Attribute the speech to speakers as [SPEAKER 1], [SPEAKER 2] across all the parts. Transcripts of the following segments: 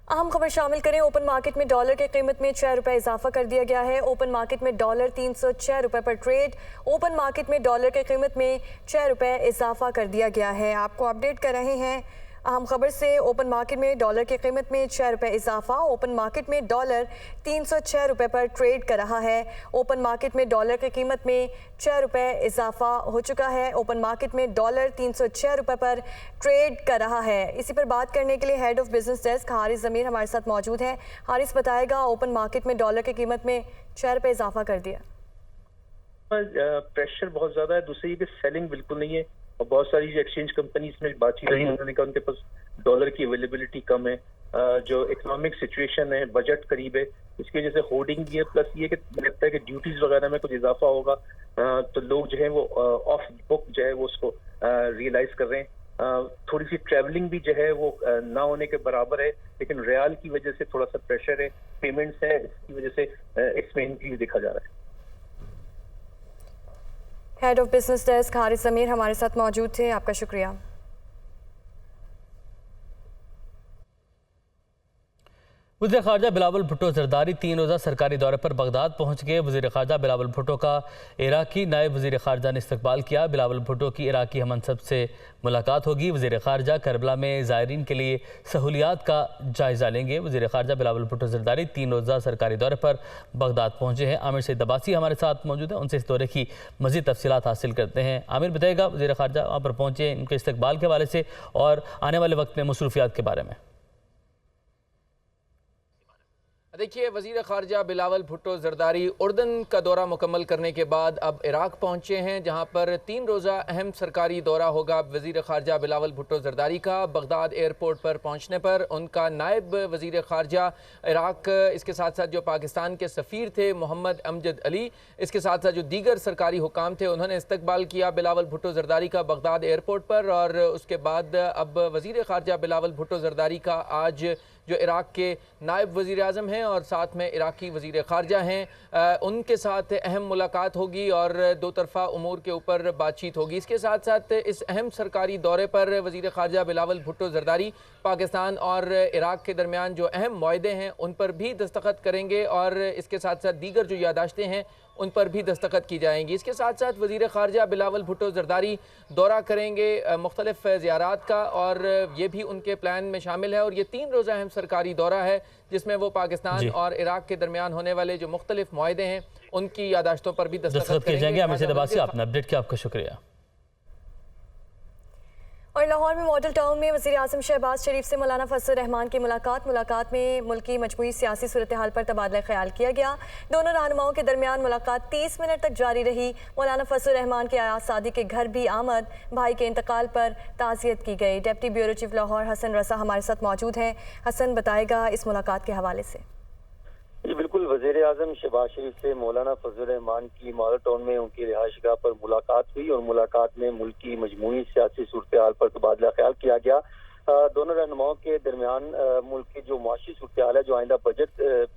[SPEAKER 1] अहम खबर शामिल करें। ओपन मार्केट में डॉलर की कीमत में 6 रुपये इजाफा कर दिया गया है। ओपन मार्केट में डॉलर 306 रुपये पर ट्रेड। ओपन मार्केट में डॉलर की कीमत में 6 रुपये इजाफा कर दिया गया है। आपको अपडेट कर रहे हैं अहम खबर से। ओपन मार्केट में डॉलर की कीमत में 6 रुपये इजाफा। ओपन मार्केट में डॉलर 306 रुपये पर ट्रेड कर रहा है। ओपन मार्केट में डॉलर की कीमत में 6 रुपये इजाफा हो चुका है। ओपन मार्केट में डॉलर 306 रुपये पर ट्रेड कर रहा है। इसी पर बात करने के लिए head of business desk Haris Zameer हमारे साथ मौजूद हैं। हारिस बताएगा, ओपन मार्केट में डॉलर की कीमत में 6 रुपये इजाफा कर दिया।
[SPEAKER 2] प्रेशर बहुत ज्यादा है, दूसरी पे सेलिंग बिल्कुल नहीं है। और बहुत सारी जो एक्सचेंज कंपनीज में बातचीत रही, उन्होंने कहा उनके पास डॉलर की अवेलेबिलिटी कम है। जो इकोनॉमिक सिचुएशन है, बजट करीब है, इसकी वजह से होर्डिंग भी है। प्लस ये कि लगता है कि ड्यूटीज वगैरह में कुछ इजाफा होगा, तो लोग जो है वो ऑफ बुक जो है वो उसको रियलाइज कर रहे हैं। थोड़ी सी ट्रैवलिंग भी जो है वो ना होने के बराबर है, लेकिन रियाल की वजह से थोड़ा सा प्रेशर है, पेमेंट्स है, इसकी वजह से इसमें इंक्रीज देखा जा रहा है।
[SPEAKER 1] Head of business desk Haris Zameer हमारे साथ मौजूद थे, आपका शुक्रिया।
[SPEAKER 3] वज़ीर ख़ारजा बिलावल भुट्टो ज़रदारी 3 रोज़ा सरकारी दौरे पर बगदाद पहुँच गए। वज़ीर ख़ारजा बिलावल भुट्टो का इराक़ी नायब वज़ीर ख़ारजा ने इस्तकबाल किया। बिलावल भुट्टो की इराक़ी हमनसब से मुलाकात होगी। वज़ीर ख़ारजा करबला में ज़ायरीन के लिए सहूलियात का जायज़ा लेंगे। वज़ीर ख़ारजा बिलावल भुट्टो ज़रदारी 3 रोज़ा सरकारी दौरे पर बगदाद पहुँचे हैं। आमिर सईद अब्बासी हमारे साथ मौजूद हैं, उनसे इस दौरे की मज़ीद तफसीलात हासिल करते हैं। आमिर बताइएगा, वज़ीर ख़ारजा वहाँ पर पहुँचे, उनके इस्तकबाल के हवाले से और आने वाले वक्त में मसरूफियात के बारे में।
[SPEAKER 4] देखिए, वज़ीर ख़ारजा बिलावल भुट्टो ज़रदारी उर्दन का दौरा मुकम्मल करने के बाद अब इराक़ पहुँचे हैं, जहाँ पर 3 रोज़ा अहम सरकारी दौरा होगा वज़ीर ख़ारजा बिलावल भुट्टो ज़रदारी का। बगदाद एयरपोर्ट पर पहुँचने पर उनका नायब वज़ीर ख़ारजा इराक़, इसके साथ साथ जो पाकिस्तान के सफ़ीर थे मोहम्मद अमजद अली, इसके साथ साथ जो दीगर सरकारी हुकाम थे, उन्होंने इस्तकबाल किया बिलावल भुट्टो ज़रदारी का बगदाद एयरपोर्ट पर। और उसके बाद अब वज़ीर ख़ारजा बिलावल भुट्टो ज़रदारी का आज जो इराक़ के नायब वज़ीर आज़म हैं और साथ में इराक़ी वज़ीर ख़ारजा हैं, उनके साथ अहम मुलाकात होगी और दो तरफ़ा उमूर के ऊपर बातचीत होगी। इसके साथ साथ इस अहम सरकारी दौरे पर वज़ीर ख़ारजा बिलावल भुट्टो ज़रदारी पाकिस्तान और इराक़ के दरमियान जो अहम मुआहदे हैं उन पर भी दस्तखत करेंगे और इसके साथ साथ दीगर जो यादाश्तें हैं उन पर भी दस्तखत की जाएंगी। इसके साथ साथ वज़ीर ख़ारजा बिलावल भुट्टो ज़रदारी दौरा करेंगे मुख्तलिफ़ ज़ियारात का, और ये भी उनके प्लान में शामिल है। और ये 3 रोज़ा अहम सरकारी दौरा है जिसमें वो पाकिस्तान और इराक़ के दरमियान होने वाले जो मुख्तलिफ़ मुआहदे हैं उनकी यादाश्तों पर भी दस्तखत किए जाएंगे।
[SPEAKER 3] आमिर सईद अब्बासी, आपने अपडेट किया, आपका शुक्रिया।
[SPEAKER 1] और लाहौर में मॉडल टाउन में वज़ीर आज़म शहबाज शरीफ से मौलाना फजल रहमान की मुलाकात में मुल्की मजमूई सियासी सूरत हाल पर तबादला ख्याल किया गया। दोनों रहनुमाओं के दरमियान मुलाकात 30 मिनट तक जारी रही। मौलाना फजल रहमान के आयात सादी के घर भी आमद, भाई के इंतकाल पर ताज़ियत की गई। Deputy bureau chief Lahore Hasan Raza हमारे साथ मौजूद हैं। हसन बताएगा इस मुलाकात के हवाले से।
[SPEAKER 5] जी बिल्कुल, वज़ीर आज़म शहबाज शरीफ से मौलाना फजल रहमान की मॉडल टाउन में उनकी रिहाइशगाह पर मुलाकात हुई और मुलाकात में मुल्क की मजमूई सियासी सूरत हाल पर तबादला ख्याल किया गया। दोनों रहनुमाओं के दरमियान मुल्क की जो माशी सूरत हाल है, जो आइंदा बजट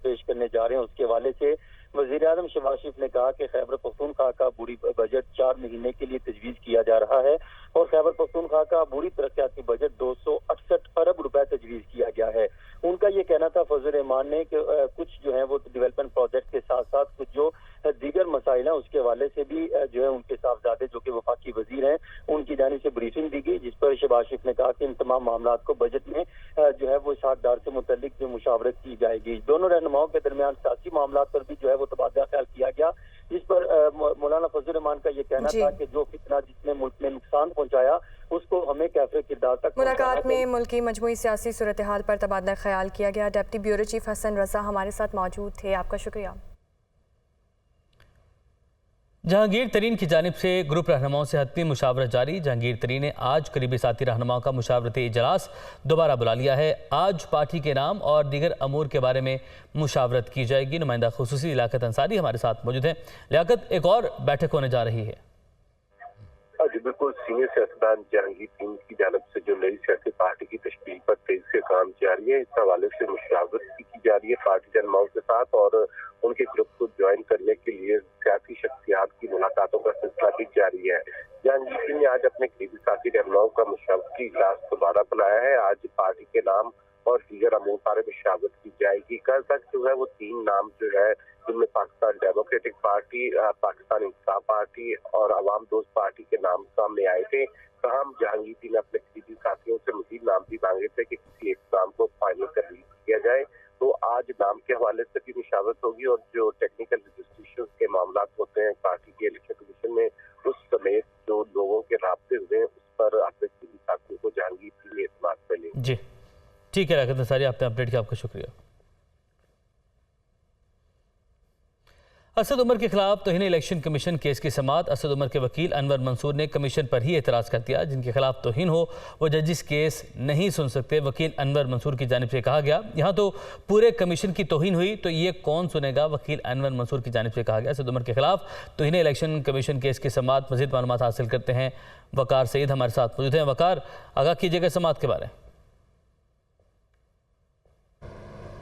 [SPEAKER 5] पेश करने जा रहे हैं, उसके हवाले से वज़ीर आज़म शहबाज शरीफ ने कहा कि खैबर पख्तूनख्वा का बूढ़ी बजट 4 महीने के लिए तजवीज़ किया जा रहा है और खैबर पख्तूनख्वा का बूढ़ी तरक्याती बजट 268 अरब रुपए तजवीज़ किया गया है। उनका ये कहना था फजल रहमान ने कि कुछ जो है वो डेवलपमेंट प्रोजेक्ट के साथ साथ कुछ जो दीगर मसाइल हैं उसके हवाले से भी जो है उनके साहबजादे जो कि वफाकी वजीर हैं उनकी जानिब से ब्रीफिंग दी गई, जिस पर शहबाज शरीफ ने कहा कि इन तमाम मामला को बजट में जो है वो साझेदार से मुतल्लिक जो मुशावरत की जाएगी। दोनों रहनुमाओं के दरमियान सियासी मामला पर भी जो है वो तबादला ख्याल किया गया, जिस पर मौलाना फजल रहमान का ये कहना था कि जो फितना जिसने मुल्क में नुकसान पहुंचाया उसको हमें कैफे किरदार तक।
[SPEAKER 1] मुलाकात में मुल्क की मजमूई सियासी सूरत हाल पर तबादला ख्याल किया गया। Deputy bureau chief Hasan Raza हमारे साथ मौजूद थे, आपका शुक्रिया।
[SPEAKER 3] जहांगीर तरीन की जानिब से ग्रुप रहनुमाओं से हतमी मुशावरत जारी। जहांगीर तरीन ने आज करीबी साथी रहनुमाओं का मुशावरती इजलास दोबारा बुला लिया है। आज पार्टी के नाम और दीगर अमूर के बारे में मुशावरत की जाएगी। नुमाइंदा खुसूसी लियाकत अंसारी हमारे साथ मौजूद है। लियाकत, एक और बैठक होने जा रही है।
[SPEAKER 6] जी बिल्कुल, सीनियर सियासतदान जहांगीर तरीन की जानिब से जो नई सियासी पार्टी की तश्कील पर तेजी से काम जारी है, इस हवाले से मुशावरत की जा रही है पार्टी रहनुमाओं के साथ और उनके ग्रुप को ज्वाइन करने के लिए सियासी शख्सियात की मुलाकातों का सिलसिला भी जारी है। जहांगीर तरीन ने आज अपने करीबी साथी रहनुमाओं का मुशावरती इजलास दोबारा बुलाया है। आज पार्टी के नाम और दीगर अमूर बारे में शहादत की जाएगी। कल तक जो है वो 3 नाम जो है, जिनमें पाकिस्तान डेमोक्रेटिक पार्टी, पाकिस्तान इंसाफ पार्टी और अवाम दोस्त पार्टी के नाम सामने आए थे। तमाम जहांगीर ने अपने करीबी साथियों से मजीद नाम भी मांगे थे कि किसी एक नाम को फाइनल कर किया जाए। तो आज नाम के हवाले से भी मुशावरत होगी और जो टेक्निकल रजिस्ट्रेशन के मामला होते हैं पार्टी के इलेक्शन कमीशन में, उस समेत जो लोगों के राब्ते हुए हैं, उस पर अपने करीबी साथियों को जहांगीर में इत्मीनान मिले।
[SPEAKER 3] जी ठीक है राकेश अंसारी, आपने अपडेट किया, आपका शुक्रिया। असद उमर के खिलाफ तौहीन इलेक्शन कमीशन केस की समाअत असद उमर के वकील अनवर मंसूर ने कमीशन पर ही एतराज़ कर दिया। जिनके खिलाफ तौहीन हो वो जजिस केस नहीं सुन सकते। वकील अनवर मंसूर की जानिब से कहा गया, यहाँ तो पूरे कमीशन की तौहीन हुई तो ये कौन सुनेगा। वकील अनवर मंसूर की जानिब से कहा गया असद उमर के खिलाफ तौहीन इलेक्शन कमीशन केस की समाअत। मज़ीद मालूमात हासिल करते हैं, वकार सईद हमारे साथ मौजूद हैं। वकार, आगाह कीजिएगा समाअत के बारे में।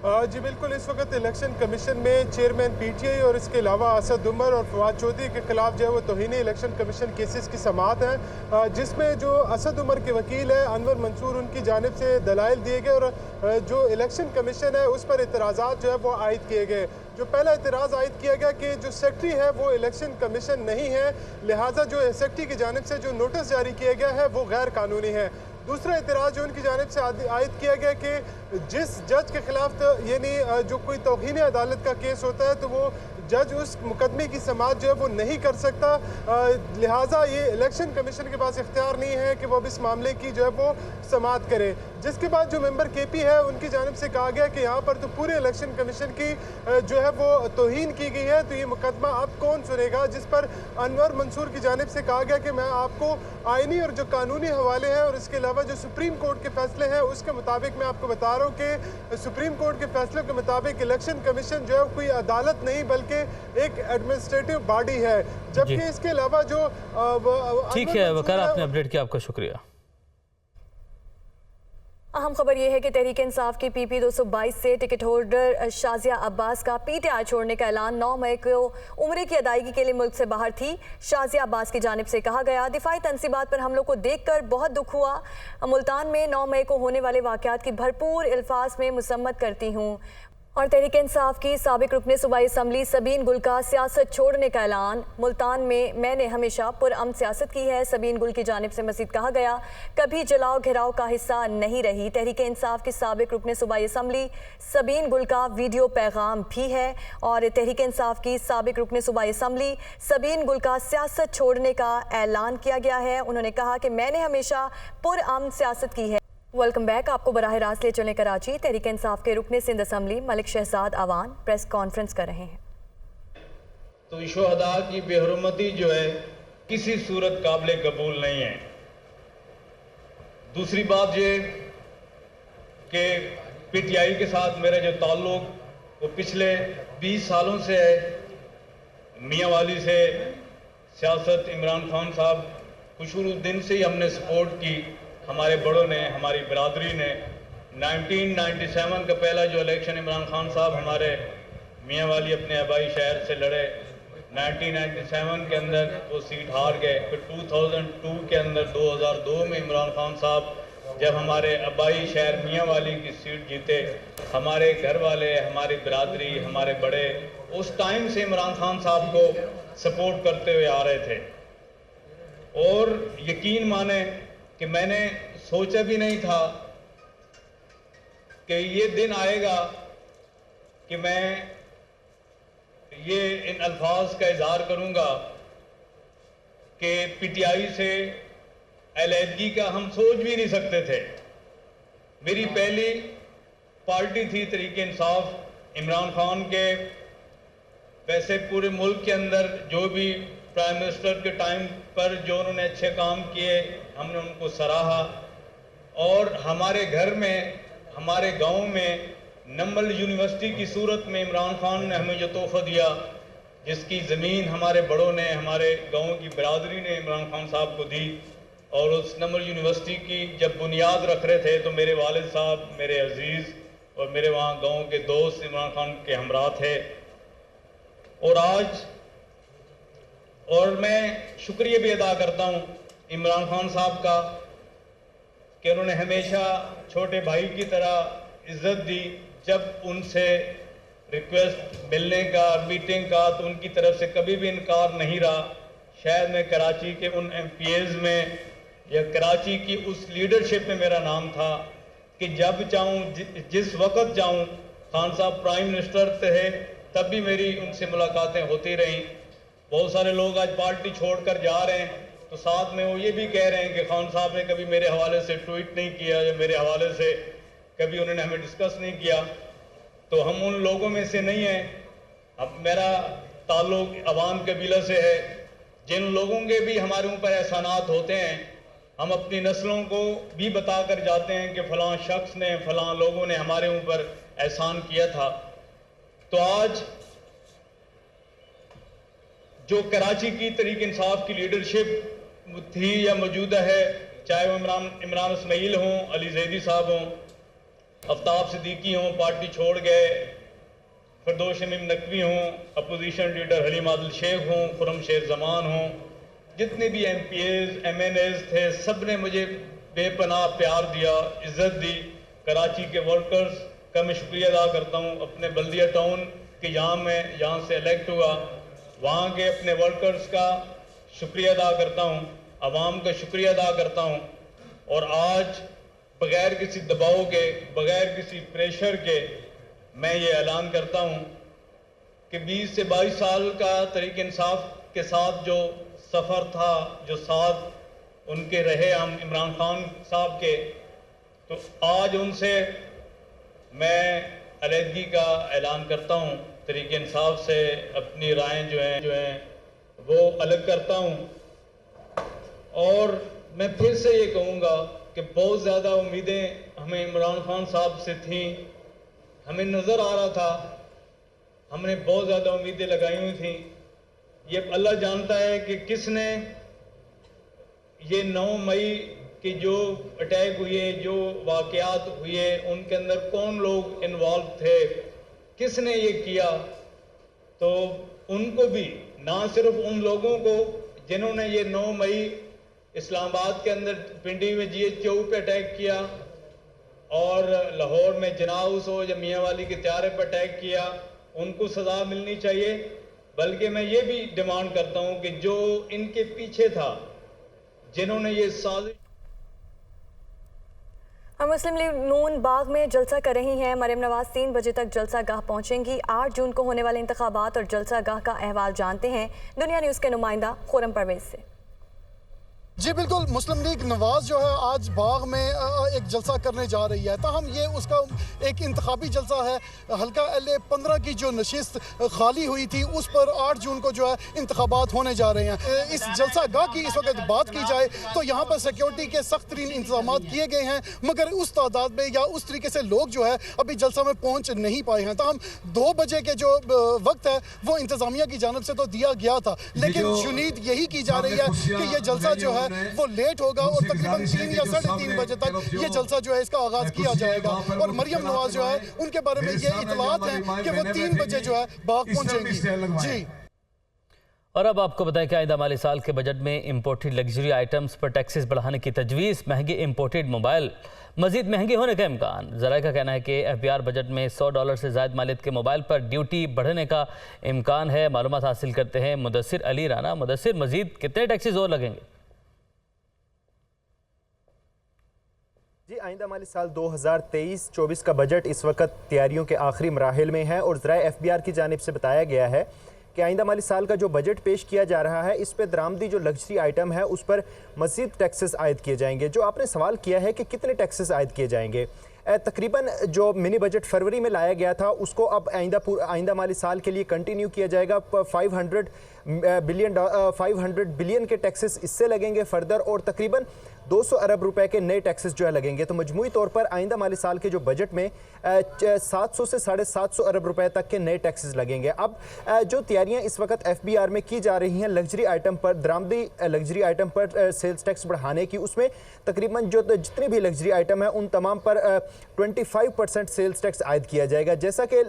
[SPEAKER 7] जी बिल्कुल, इस वक्त इलेक्शन कमीशन में चेयरमैन पीटीआई और इसके अलावा असद उमर और फवाद चौधरी के खिलाफ जो है वो तौहीन इलेक्शन कमीशन केसेस की समाअत है, जिसमें जो असद उमर के वकील है अनवर मंसूर, उनकी जानिब से दलाइल दिए गए और जो इलेक्शन कमीशन है उस पर इतराज़ात जो है वो आयद किए गए। जो पहला इतराज़ आयद किया गया कि जो सेक्रेटरी है वो इलेक्शन कमीशन नहीं है, लिहाजा जो सेक्रेटरी की जानिब से जो नोटिस जारी किया गया है वो गैर कानूनी है। दूसरा इतराज़ जो उनकी जानिब से आयद किया गया कि जिस जज के खिलाफ यानी जो कोई तौहीन अदालत का केस होता है तो वो जज उस मुकदमे की समाअत जो है वो नहीं कर सकता, लिहाजा ये इलेक्शन कमीशन के पास इख्तियार नहीं है कि वो अब इस मामले की जो है वो समाअत करे। जिसके बाद जो मेंबर केपी है उनकी जानिब से कहा गया कि यहाँ पर तो पूरे इलेक्शन कमीशन की जो है वो तौहीन की गई है, तो ये मुकदमा अब कौन सुनेगा। जिस पर अनवर मंसूर की जानिब से कहा गया कि मैं आपको आइनी और जो कानूनी हवाले हैं और इसके अलावा जो सुप्रीम कोर्ट के फैसले हैं उसके मुताबिक मैं आपको बता रहा हूँ कि सुप्रीम कोर्ट के फैसलों के मुताबिक इलेक्शन कमीशन जो है कोई अदालत नहीं बल्कि एक एडमिनिस्ट्रेटिव बॉडी है। जबकि इसके अलावा जो
[SPEAKER 3] ठीक है वकार, आपने अपडेट किया, आपका शुक्रिया।
[SPEAKER 1] अहम खबर यह है कि तहरीक इंसाफ की पीपी 222 से टिकट होल्डर शाजिया अब्बास का पीटीआई छोड़ने का ऐलान 9 मई को उम्रे की अदायगी के लिए मुल्क से बाहर थी। शाजिया अब्बास की जानिब से कहा गया, दिफाई तनसीबात पर हमलों को देखकर बहुत दुख हुआ। मुल्तान में 9 मई को होने वाले वाक़यात की भरपूर अल्फाज में मुसम्मत करती हूँ। और तहरीक इंसाफ की साबिक रुकने सूबाई असम्बली सबीन गुल का सियासत छोड़ने का ऐलान। मुल्तान में मैंने हमेशा पुरअमन सियासत की है। सबीन गुल की जानिब से मज़ीद कहा गया, कभी जलाओ घिराव का हिस्सा नहीं रही। तहरीक इंसाफ की साबिक रुकने सूबाई असम्बली सबीन गुल का वीडियो पैगाम भी है। और तहरीक इंसाफ की साबिक रुकने सूबाई असम्बली सबीन गुल का सियासत छोड़ने का ऐलान किया गया है। उन्होंने कहा कि मैंने हमेशा पुरअमन सियासत की है। वेलकम बैक, आपको बराह रास्त ले चलें कराची। तहरीक इंसाफ के रुकने Sindh assembly Malik Shahzad Awan press conference कर रहे हैं।
[SPEAKER 8] तो शुहदा की बेहुरमती जो है किसी सूरत काबिल कबूल नहीं है। दूसरी बात ये कि पीटीआई के साथ मेरा जो ताल्लुक वो पिछले 20 सालों से है। मियाँ वाली से सियासत इमरान खान साहब को शुरू दिन से ही हमने सपोर्ट की। हमारे बड़ों ने, हमारी बरादरी ने 1997 का पहला जो इलेक्शन इमरान खान साहब हमारे मियाँ वाली अपने आबाई शहर से लड़े, 1997 के अंदर वो सीट हार गए। फिर 2002 के अंदर 2002 में इमरान खान साहब जब हमारे आबाई शहर मियाँ वाली की सीट जीते, हमारे घर वाले, हमारी बरादरी, हमारे बड़े उस टाइम से इमरान खान साहब को सपोर्ट करते हुए आ रहे थे। और यकीन माने कि मैंने सोचा भी नहीं था कि ये दिन आएगा कि मैं ये इन अल्फाज का इजहार करूंगा कि पीटीआई से अलहदगी का हम सोच भी नहीं सकते थे। मेरी पहली पार्टी थी तहरीक इंसाफ। इमरान खान के वैसे पूरे मुल्क के अंदर जो भी प्राइम मिनिस्टर के टाइम पर जो उन्होंने अच्छे काम किए हमने उनको सराहा। और हमारे घर में, हमारे गांव में नंबल यूनिवर्सिटी की सूरत में इमरान खान ने हमें जो तोहफा दिया, जिसकी ज़मीन हमारे बड़ों ने, हमारे गांव की बरादरी ने इमरान खान साहब को दी। और उस नंबल यूनिवर्सिटी की जब बुनियाद रख रहे थे तो मेरे वालिद साहब, मेरे अजीज़ और मेरे वहाँ गाँव के दोस्त इमरान खान के हमरा थे। और आज और मैं शुक्रिया भी अदा करता हूँ इमरान खान साहब का कि उन्होंने हमेशा छोटे भाई की तरह इज्जत दी। जब उनसे रिक्वेस्ट मिलने का, मीटिंग का, तो उनकी तरफ से कभी भी इनकार नहीं रहा। शायद मैं कराची के उन MPs में या कराची की उस लीडरशिप में मेरा नाम था कि जब चाहूँ, जिस वक्त चाहूँ, खान साहब प्राइम मिनिस्टर थे तब भी मेरी उनसे मुलाकातें होती रहीं। बहुत सारे लोग आज पार्टी छोड़कर जा रहे हैं तो साथ में वो ये भी कह रहे हैं कि खान साहब ने कभी मेरे हवाले से ट्वीट नहीं किया या मेरे हवाले से कभी उन्होंने हमें डिस्कस नहीं किया। तो हम उन लोगों में से नहीं हैं। अब मेरा ताल्लुक अवाम कबीला से है। जिन लोगों के भी हमारे ऊपर एहसानात होते हैं, हम अपनी नस्लों को भी बता कर जाते हैं कि फलां शख्स ने, फलां लोगों ने हमारे ऊपर एहसान किया था। तो आज जो कराची की तहरीक इंसाफ की लीडरशिप थी या मौजूदा है, चाहे वो इमरान इस्माइल हों, अली जैदी साहब हों, आफ्ताब सिद्दीकी हों, पार्टी छोड़ गए, फिरदौस शमीम नकवी हों, अपोजिशन लीडर हलीम आदिल शेख हों, खुरम शेख जमान हों, जितने भी MPs MNAs थे, सब ने मुझे बेपनाह प्यार दिया, इज्जत दी। कराची के वर्कर्स का मैं शुक्रिया अदा करता हूँ। अपने बल्दिया टाउन के यहाँ से इलेक्ट हुआ, वहाँ के अपने वर्कर्स का शुक्रिया अदा करता हूँ, आवाम का शुक्रिया अदा करता हूँ। और आज बगैर किसी दबाव के, बगैर किसी प्रेशर के मैं ये ऐलान करता हूँ कि 20 से 22 साल का तहरीक इंसाफ के साथ जो सफ़र था, जो साथ उनके रहे हम इमरान खान साहब के, तो आज उनसे मैं अलहदगी का ऐलान करता हूँ। तहरीक इंसाफ से अपनी राय जो हैं वो अलग करता हूँ। और मैं फिर से ये कहूँगा कि बहुत ज़्यादा उम्मीदें हमें इमरान खान साहब से थीं, हमें नज़र आ रहा था, हमने बहुत ज़्यादा उम्मीदें लगाई हुई थी। ये अल्लाह जानता है कि किसने ये 9 मई के जो अटैक हुए, जो वाक़यात हुए, उनके अंदर कौन लोग इन्वॉल्व थे, किसने ये किया। तो उनको भी, ना सिर्फ उन लोगों को जिन्होंने ये 9 मई इस्लामाबाद के अंदर पिंडी में GH पे अटैक किया और लाहौर में जिन्ना हाउस हो या मियाँ वाली के त्यारे पर अटैक किया, उनको सज़ा मिलनी चाहिए। बल्कि मैं ये भी डिमांड करता हूँ कि जो इनके पीछे था, जिन्होंने ये साजिश।
[SPEAKER 1] हम मुस्लिम लीग नून बाग में जलसा कर रही हैं। मरियम नवाज 3 बजे तक जलसा गाह पहुंचेंगी। 8 जून को होने वाले इंतखाबात और जलसा गाह का अहवाल जानते हैं दुनिया न्यूज़ के नुमाइंदा खुरम परवेज से।
[SPEAKER 9] जी बिल्कुल, मुस्लिम लीग नवाज जो है आज बाग में एक जलसा करने जा रही है। ताहम ये उसका एक इंतखाबी जलसा है। हल्का LA 15 की जो नशिस्त खाली हुई थी उस पर 8 जून को जो है इंतखाबात होने जा रहे हैं। इस जलसा गाह की इस वक्त बात की जाए तो यहाँ पर सिक्योरिटी के सख्त तरीन इंतजाम किए गए हैं, मगर उस तादाद में या उस तरीके से लोग जो है अभी जलसा में पहुँच नहीं पाए हैं। ताहम 2 बजे के जो वक्त है वो इंतजामिया की जानब से तो दिया गया था, लेकिन उम्मीद यही की जा रही है कि ये जलसा जो है वो लेट होगा और तकरीबन 3 या 3:30 बजे तक ये जलसा जो है इसका आगाज किया जाएगा। और मरियम नवाज जो है उनके बारे में ये इतलात है कि वो 3 बजे जो है बाग पहुंचेंगी। जी,
[SPEAKER 3] और अब आपको बताएं कि आइंदा माली साल के बजट में इंपोर्टेड लग्जरी आइटम्स पर टैक्सेस बढ़ाने की तजवीज़, महंगे इंपोर्टेड मोबाइल मजीद महंगे होने का इम्कान। ज़राए का कहना है कि FBR बजट में $100 से ज़ायद मालियत के मोबाइल पर ड्यूटी बढ़ने का इम्कान है। मालूमात हासिल करते हैं मुदस्सिर अली राना। मुदस्सिर, मजीद कितने टैक्सेस और लगेंगे?
[SPEAKER 10] जी, आइंदा माली साल 2023-24 का बजट इस वक्त तैयारियों के आखिरी मराहिल में है और ज़राए FBR की जानिब से बताया गया है कि आइंदा माली साल का जो बजट पेश किया जा रहा है इस पर दरामदी जो लग्जरी आइटम है उस पर मज़ीद टैक्सेस आयद किए जाएंगे। जो आपने सवाल किया है कि कितने टैक्सेस आयद किए जाएंगे, तकरीबन जो मिनी बजट फरवरी में लाया गया था उसको अब आइंदा माली साल के लिए कंटिन्यू किया जाएगा। 500 बिलियन के टैक्सेस इससे लगेंगे फर्दर और तकरीबन 200 अरब रुपए के नए टैक्सेस जो है लगेंगे। तो मजमूई तौर पर आइंदा माली साल के जो बजट में 700 से 750 अरब रुपए तक के नए टैक्सेस लगेंगे। अब जो तैयारियां इस वक्त FBR में की जा रही हैं लग्जरी आइटम पर, दरामदी लग्जरी आइटम पर सेल्स टैक्स बढ़ाने की, उसमें तकरीबन जो जितनी भी लग्जरी आइटम है उन तमाम पर 25% सेल्स टैक्स आयद किया जाएगा। जैसा कि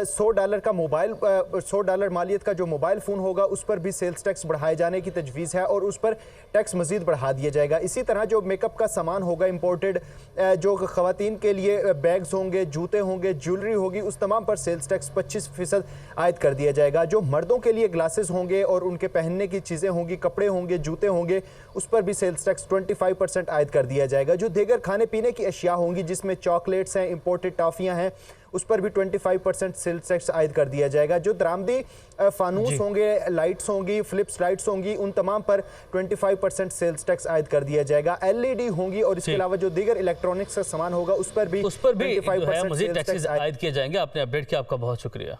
[SPEAKER 10] $100 का मोबाइल, $100 मालियत का जो मोबाइल फ़ोन होगा उस पर भी सेल्स टैक्स बढ़ाए जाने की तजवीज़ है और उस पर टैक्स मज़ीद बढ़ा दिया जाएगा। इसी इसी तरह जो मेकअप का सामान होगा इंपोर्टेड, जो खवातीन के लिए बैग्स होंगे, जूते होंगे, ज्वेलरी होगी, उस तमाम पर सेल्स टैक्स 25% आयद कर दिया जाएगा। जो मर्दों के लिए ग्लासेस होंगे और उनके पहनने की चीज़ें होंगी, कपड़े होंगे, जूते होंगे, उस पर भी सेल्स टैक्स 25% आयद कर दिया जाएगा। जो दीगर खाने पीने की अशिया होंगी जिसमें चॉकलेट्स हैं, इंपोर्टेड टॉफ़ियाँ हैं, उस पर भी 25% सेल्स टैक्स आयद कर दिया जाएगा। जो दरामदी फानूस होंगे, लाइट्स होंगी, फिलिप्स लाइट्स होंगी, उन तमाम पर 25% सेल्स टैक्स आयद कर दिया जाएगा। LED होंगी और इसके अलावा जो दीगर इलेक्ट्रॉनिक्स का सामान होगा उस पर भी 25%
[SPEAKER 3] मज़ीद टैक्सेस आयद किए जाएंगे। आपने अपडेट किया, आपका बहुत शुक्रिया।